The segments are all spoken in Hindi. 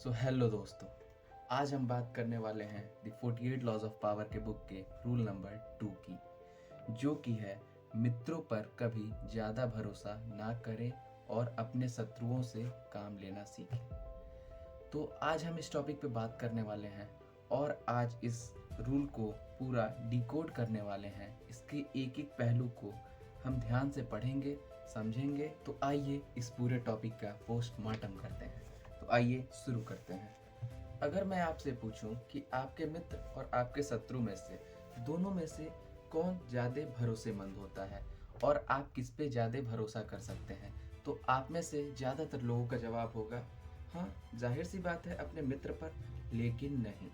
हेलो दोस्तों, आज हम बात करने वाले हैं द 48 लॉज ऑफ पावर के बुक के रूल नंबर 2 की, जो कि है मित्रों पर कभी ज़्यादा भरोसा ना करें और अपने शत्रुओं से काम लेना सीखें। तो आज हम इस टॉपिक पे बात करने वाले हैं और आज इस रूल को पूरा डिकोड करने वाले हैं। इसके एक एक पहलू को हम ध्यान से पढ़ेंगे, समझेंगे। तो आइए इस पूरे टॉपिक का पोस्टमार्टम करते हैं। तो आइए शुरू करते हैं। अगर मैं आपसे पूछूं कि आपके मित्र और आपके शत्रु में से दोनों में से कौन ज़्यादा भरोसेमंद होता है और आप किस पे ज़्यादा भरोसा कर सकते हैं, तो आप में से ज़्यादातर लोगों का जवाब होगा हाँ, जाहिर सी बात है अपने मित्र पर। लेकिन नहीं,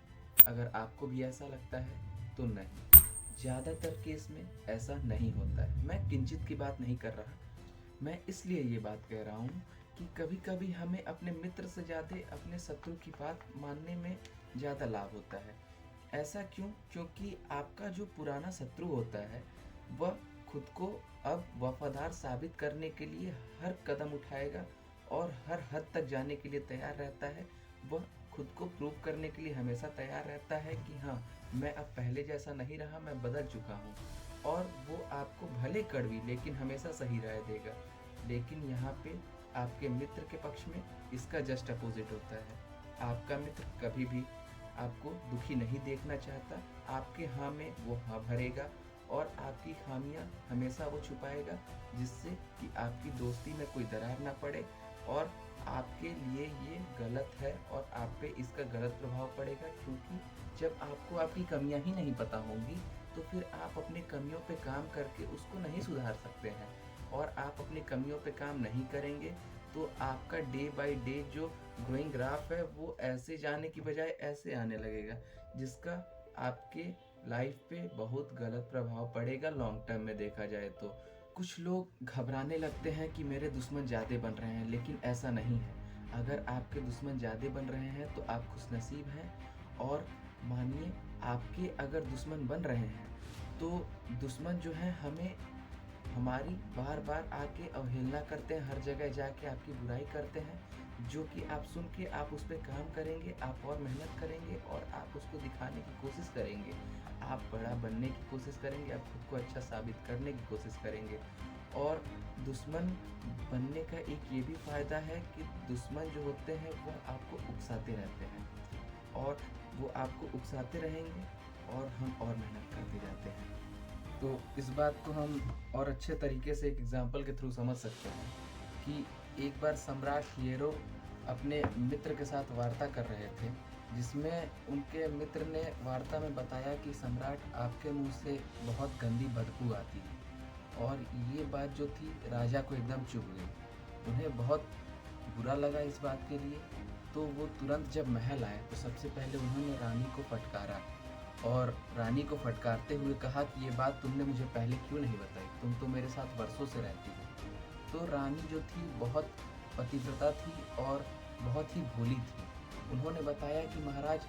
अगर आपको भी ऐसा लगता है तो नहीं, ज़्यादातर केस में ऐसा नहीं होता है। मैं किंचित की बात नहीं कर रहा, मैं इसलिए ये बात कह रहा हूँ कि कभी कभी हमें अपने मित्र से ज़्यादा अपने शत्रु की बात मानने में ज़्यादा लाभ होता है। ऐसा क्यों? क्योंकि आपका जो पुराना शत्रु होता है वह खुद को अब वफादार साबित करने के लिए हर कदम उठाएगा और हर हद तक जाने के लिए तैयार रहता है। वह खुद को प्रूव करने के लिए हमेशा तैयार रहता है कि हाँ, मैं अब पहले जैसा नहीं रहा, मैं बदल चुका हूँ। और वो आपको भले कड़वी लेकिन हमेशा सही राय देगा। लेकिन यहाँ पे आपके मित्र के पक्ष में इसका जस्ट अपोजिट होता है। आपका मित्र कभी भी आपको दुखी नहीं देखना चाहता। आपके हाँ में वो हाँ भरेगा और आपकी खामियां हमेशा वो छुपाएगा, जिससे कि आपकी दोस्ती में कोई दरार ना पड़े और आपके लिए ये गलत है और आप पे इसका गलत प्रभाव पड़ेगा। क्योंकि जब आपको आपकी कमियां ही नहीं पता होंगी तो फिर आप अपनी कमियों पे काम करके उसको नहीं सुधार सकते हैं। और आप अपनी कमियों पे काम नहीं करेंगे तो आपका डे बाय डे जो ग्रोइंग ग्राफ है वो ऐसे जाने की बजाय ऐसे आने लगेगा, जिसका आपके लाइफ पे बहुत गलत प्रभाव पड़ेगा लॉन्ग टर्म में देखा जाए तो। कुछ लोग घबराने लगते हैं कि मेरे दुश्मन ज़्यादा बन रहे हैं, लेकिन ऐसा नहीं है। अगर आपके दुश्मन ज़्यादा बन रहे हैं तो आप खुशनसीब हैं। और मानिए, आपके अगर दुश्मन बन रहे हैं तो दुश्मन जो है हमें हमारी बार बार आके अवहेलना करते हैं, हर जगह जाके आपकी बुराई करते हैं, जो कि आप सुन के आप उस पर काम करेंगे, आप और मेहनत करेंगे और आप उसको दिखाने की कोशिश करेंगे। आप बड़ा बनने की कोशिश करेंगे, आप खुद को अच्छा साबित करने की कोशिश करेंगे। और दुश्मन बनने का एक ये भी फ़ायदा है कि दुश्मन जो होते हैं वो आपको उकसाते रहते हैं और वो आपको उकसाते रहेंगे और हम और मेहनत करते जाते हैं। तो इस बात को हम और अच्छे तरीके से एक एग्जाम्पल के थ्रू समझ सकते हैं कि एक बार सम्राट हिएरो अपने मित्र के साथ वार्ता कर रहे थे, जिसमें उनके मित्र ने वार्ता में बताया कि सम्राट, आपके मुंह से बहुत गंदी बदबू आती है। और ये बात जो थी राजा को एकदम चुभ गई। उन्हें बहुत बुरा लगा इस बात के लिए। तो वो तुरंत जब महल आए तो सबसे पहले उन्होंने रानी को फटकारा और रानी को फटकारते हुए कहा कि ये बात तुमने मुझे पहले क्यों नहीं बताई, तुम तो मेरे साथ वर्षों से रहती हो। तो रानी जो थी बहुत पतिव्रता थी और बहुत ही भोली थी। उन्होंने बताया कि महाराज,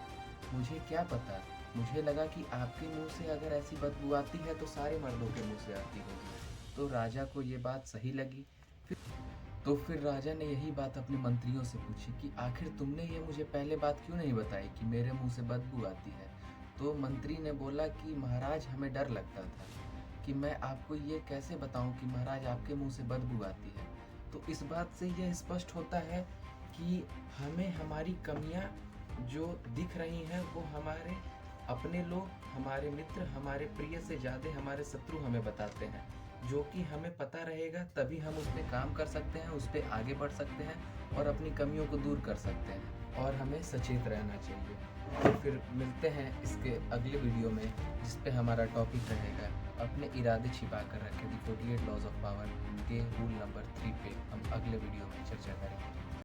मुझे क्या पता, मुझे लगा कि आपके मुंह से अगर ऐसी बदबू आती है तो सारे मर्दों के मुंह से आती होगी। तो राजा को ये बात सही लगी। फिर राजा ने यही बात अपने मंत्रियों से पूछी कि आखिर तुमने ये मुझे पहले बात क्यों नहीं बताई कि मेरे मुंह से बदबू आती है। तो मंत्री ने बोला कि महाराज, हमें डर लगता था कि मैं आपको ये कैसे बताऊं कि महाराज आपके मुंह से बदबू आती है। तो इस बात से यह स्पष्ट होता है कि हमें हमारी कमियां जो दिख रही हैं वो हमारे अपने लोग, हमारे मित्र, हमारे प्रिय से ज़्यादा हमारे शत्रु हमें बताते हैं। जो कि हमें पता रहेगा तभी हम उस पर काम कर सकते हैं, उस पर आगे बढ़ सकते हैं और अपनी कमियों को दूर कर सकते हैं। और हमें सचेत रहना चाहिए। तो फिर मिलते हैं इसके अगले वीडियो में, जिस पे हमारा टॉपिक रहेगा अपने इरादे छिपा कर रखे द 48 लॉज ऑफ पावर के रूल नंबर 3 पे हम अगले वीडियो में चर्चा करेंगे।